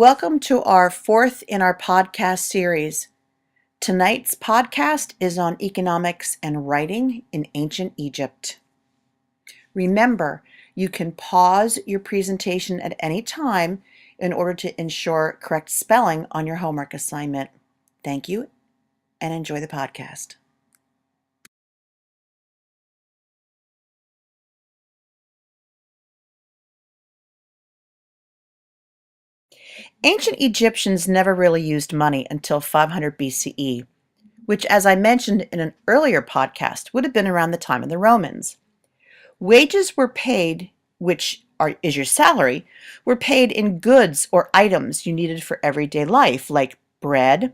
Welcome to our fourth in our podcast series. Tonight's podcast is on economics and writing in ancient Egypt. Remember, you can pause your presentation at any time in order to ensure correct spelling on your homework assignment. Thank you and enjoy the podcast. Ancient Egyptians never really used money until 500 BCE, which, as I mentioned in an earlier podcast, would have been around the time of the Romans. Wages were paid, is your salary, were paid in goods or items you needed for everyday life, like bread,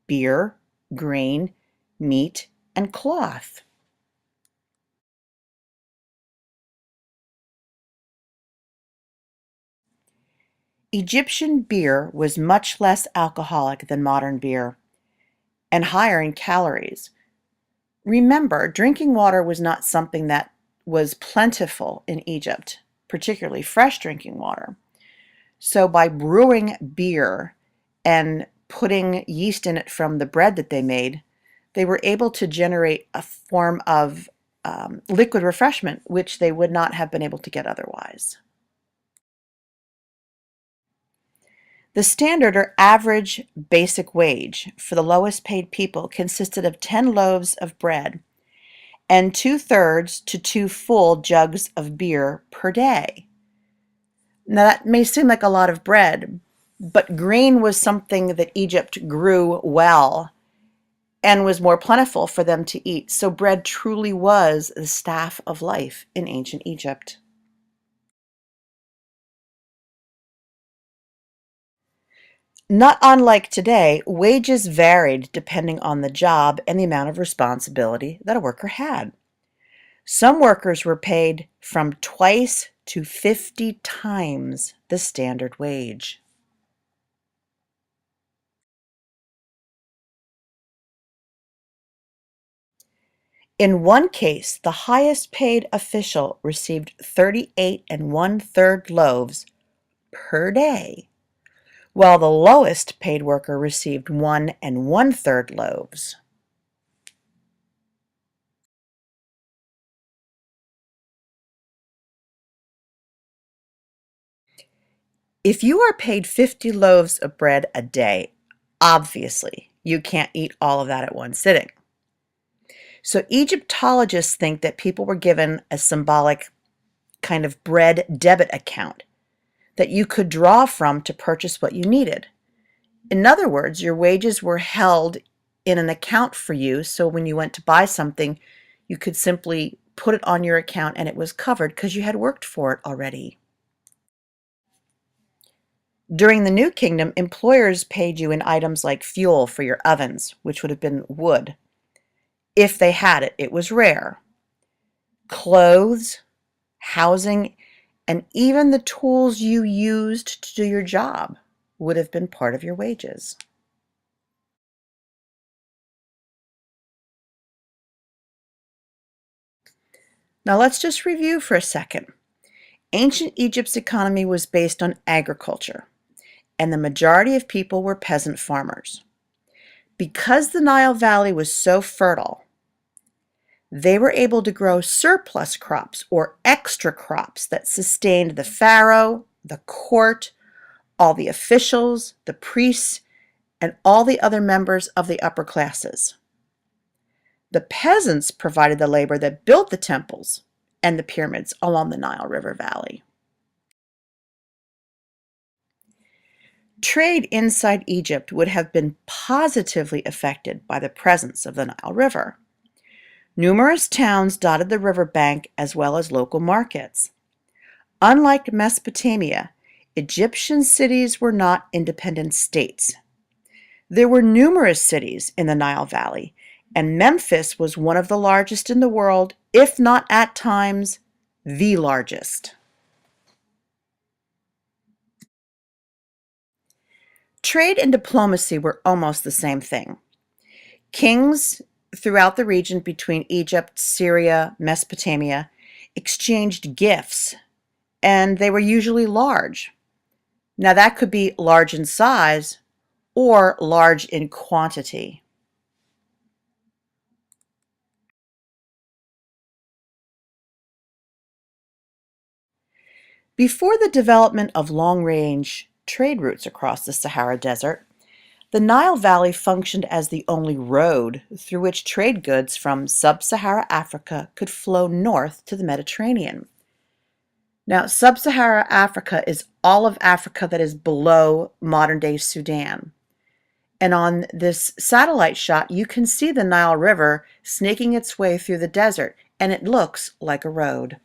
beer, grain, meat, and cloth. Egyptian beer was much less alcoholic than modern beer and higher in calories. Remember, drinking water was not something that was plentiful in Egypt, particularly fresh drinking water. So by brewing beer and putting yeast in it from the bread that they made, they were able to generate a form of liquid refreshment, which they would not have been able to get otherwise. The standard or average basic wage for the lowest paid people consisted of 10 loaves of bread and 2/3 to 2 full jugs of beer per day. Now, that may seem like a lot of bread, but grain was something that Egypt grew well and was more plentiful for them to eat. So bread truly was the staff of life in ancient Egypt. Not unlike today, wages varied depending on the job and the amount of responsibility that a worker had. Some workers were paid from twice to 50 times the standard wage. In one case, the highest paid official received 38 and 1/3 loaves per day, while the lowest paid worker received 1 and 1/3 loaves. If you are paid 50 loaves of bread a day, obviously you can't eat all of that at one sitting. So Egyptologists think that people were given a symbolic kind of bread debit account that you could draw from to purchase what you needed. In other words, your wages were held in an account for you, so when you went to buy something, you could simply put it on your account and it was covered because you had worked for it already. During the New Kingdom, employers paid you in items like fuel for your ovens, which would have been wood. If they had it, it was rare. Clothes, housing, and even the tools you used to do your job would have been part of your wages. Now let's just review for a second. Ancient Egypt's economy was based on agriculture, and the majority of people were peasant farmers. Because the Nile Valley was so fertile, they were able to grow surplus crops or extra crops that sustained the pharaoh, the court, all the officials, the priests, and all the other members of the upper classes. The peasants provided the labor that built the temples and the pyramids along the Nile River Valley. Trade inside Egypt would have been positively affected by the presence of the Nile River. Numerous towns dotted the riverbank as well as local markets. Unlike Mesopotamia, Egyptian cities were not independent states. There were numerous cities in the Nile Valley, and Memphis was one of the largest in the world, if not at times the largest. Trade and diplomacy were almost the same thing. Kings throughout the region between Egypt, Syria, Mesopotamia exchanged gifts, and they were usually large. Now that could be large in size or large in quantity. Before the development of long-range trade routes across the Sahara Desert, the Nile Valley functioned as the only road through which trade goods from sub-Sahara Africa could flow north to the Mediterranean. Now, sub-Sahara Africa is all of Africa that is below modern-day Sudan. And on this satellite shot, you can see the Nile River snaking its way through the desert, and it looks like a road.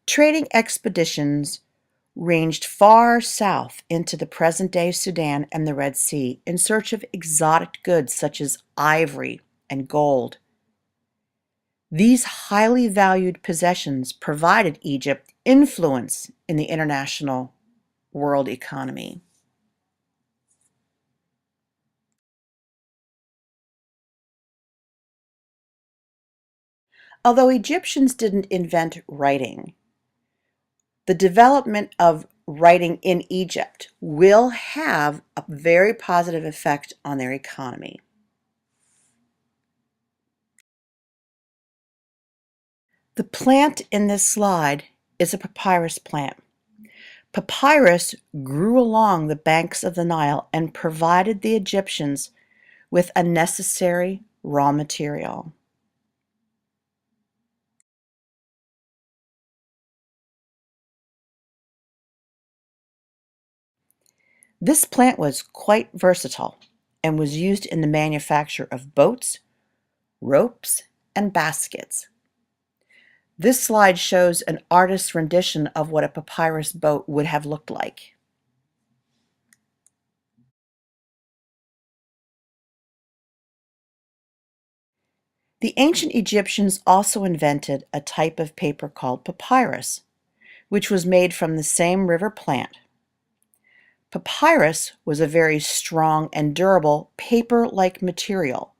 Trading expeditions ranged far south into the present-day Sudan and the Red Sea in search of exotic goods such as ivory and gold. These highly valued possessions provided Egypt influence in the international world economy. Although Egyptians didn't invent writing, the development of writing in Egypt will have a very positive effect on their economy. The plant in this slide is a papyrus plant. Papyrus grew along the banks of the Nile and provided the Egyptians with a necessary raw material. This plant was quite versatile and was used in the manufacture of boats, ropes, and baskets. This slide shows an artist's rendition of what a papyrus boat would have looked like. The ancient Egyptians also invented a type of paper called papyrus, which was made from the same river plant. Papyrus was a very strong and durable paper-like material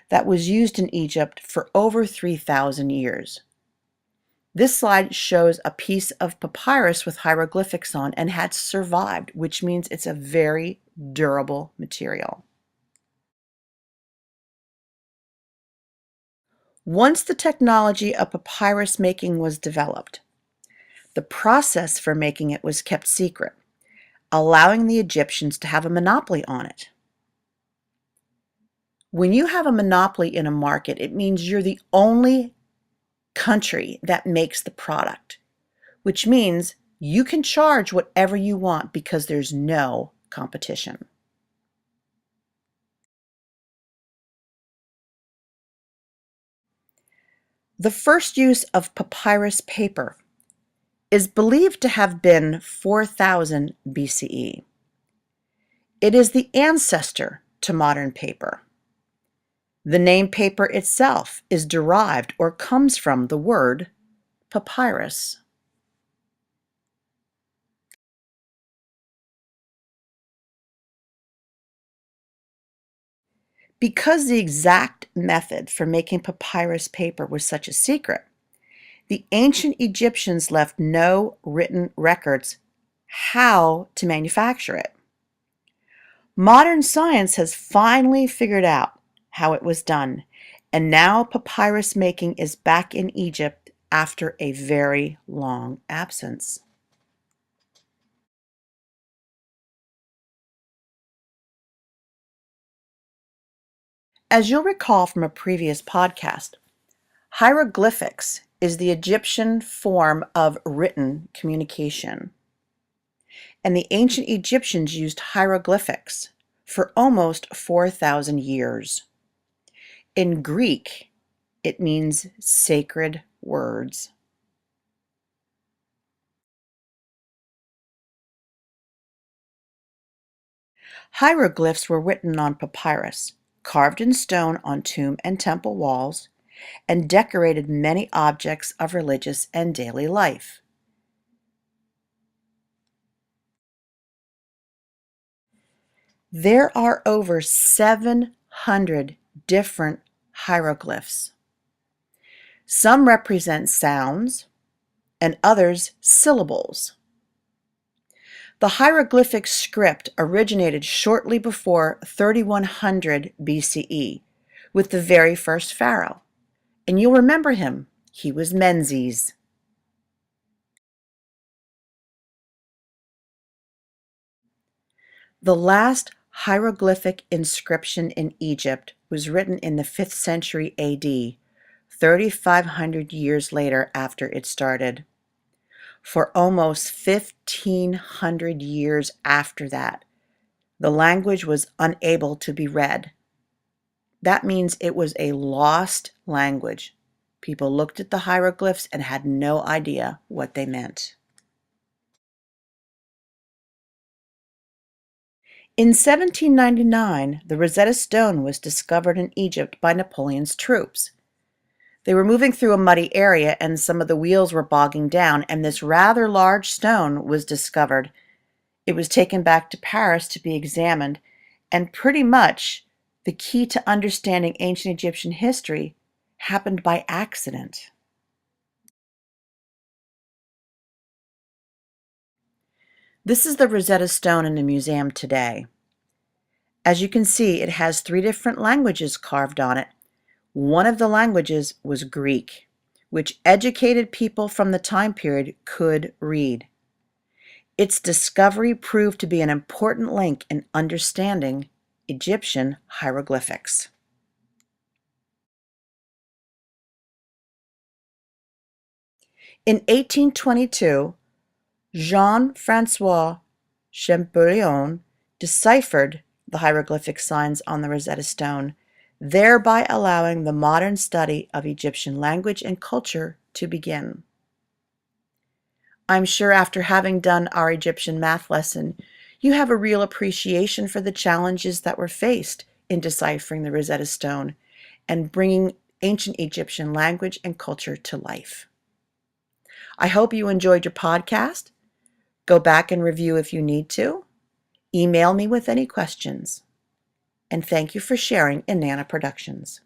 that was used in Egypt for over 3,000 years. This slide shows a piece of papyrus with hieroglyphics on and had survived, which means it's a very durable material. Once the technology of papyrus making was developed, the process for making it was kept secret, allowing the Egyptians to have a monopoly on it. When you have a monopoly in a market, it means you're the only country that makes the product, which means you can charge whatever you want because there's no competition. The first use of papyrus paper is believed to have been 4000 BCE. It is the ancestor to modern paper. The name paper itself is derived or comes from the word papyrus. Because the exact method for making papyrus paper was such a secret, the ancient Egyptians left no written records how to manufacture it. Modern science has finally figured out how it was done, and now papyrus making is back in Egypt after a very long absence. As you'll recall from a previous podcast, hieroglyphics is the Egyptian form of written communication. And the ancient Egyptians used hieroglyphics for almost 4,000 years. In Greek, it means sacred words. Hieroglyphs were written on papyrus, carved in stone on tomb and temple walls, and decorated many objects of religious and daily life. There are over 700 different hieroglyphs. Some represent sounds and others syllables. The hieroglyphic script originated shortly before 3100 BCE with the very first pharaoh. And you'll remember him. He was Menzies. The last hieroglyphic inscription in Egypt was written in the 5th century AD, 3,500 years later after it started. For almost 1,500 years after that, the language was unable to be read. That means it was a lost language. People looked at the hieroglyphs and had no idea what they meant. In 1799, the Rosetta Stone was discovered in Egypt by Napoleon's troops. They were moving through a muddy area and some of the wheels were bogging down, and this rather large stone was discovered. It was taken back to Paris to be examined, and pretty much the key to understanding ancient Egyptian history happened by accident. This is the Rosetta Stone in the museum today. As you can see, it has 3 different languages carved on it. One of the languages was Greek, which educated people from the time period could read. Its discovery proved to be an important link in understanding Egyptian hieroglyphics. In 1822, Jean-François Champollion deciphered the hieroglyphic signs on the Rosetta Stone, thereby allowing the modern study of Egyptian language and culture to begin. I'm sure after having done our Egyptian math lesson, you have a real appreciation for the challenges that were faced in deciphering the Rosetta Stone and bringing ancient Egyptian language and culture to life. I hope you enjoyed your podcast. Go back and review if you need to. Email me with any questions. And thank you for sharing in Nana Productions.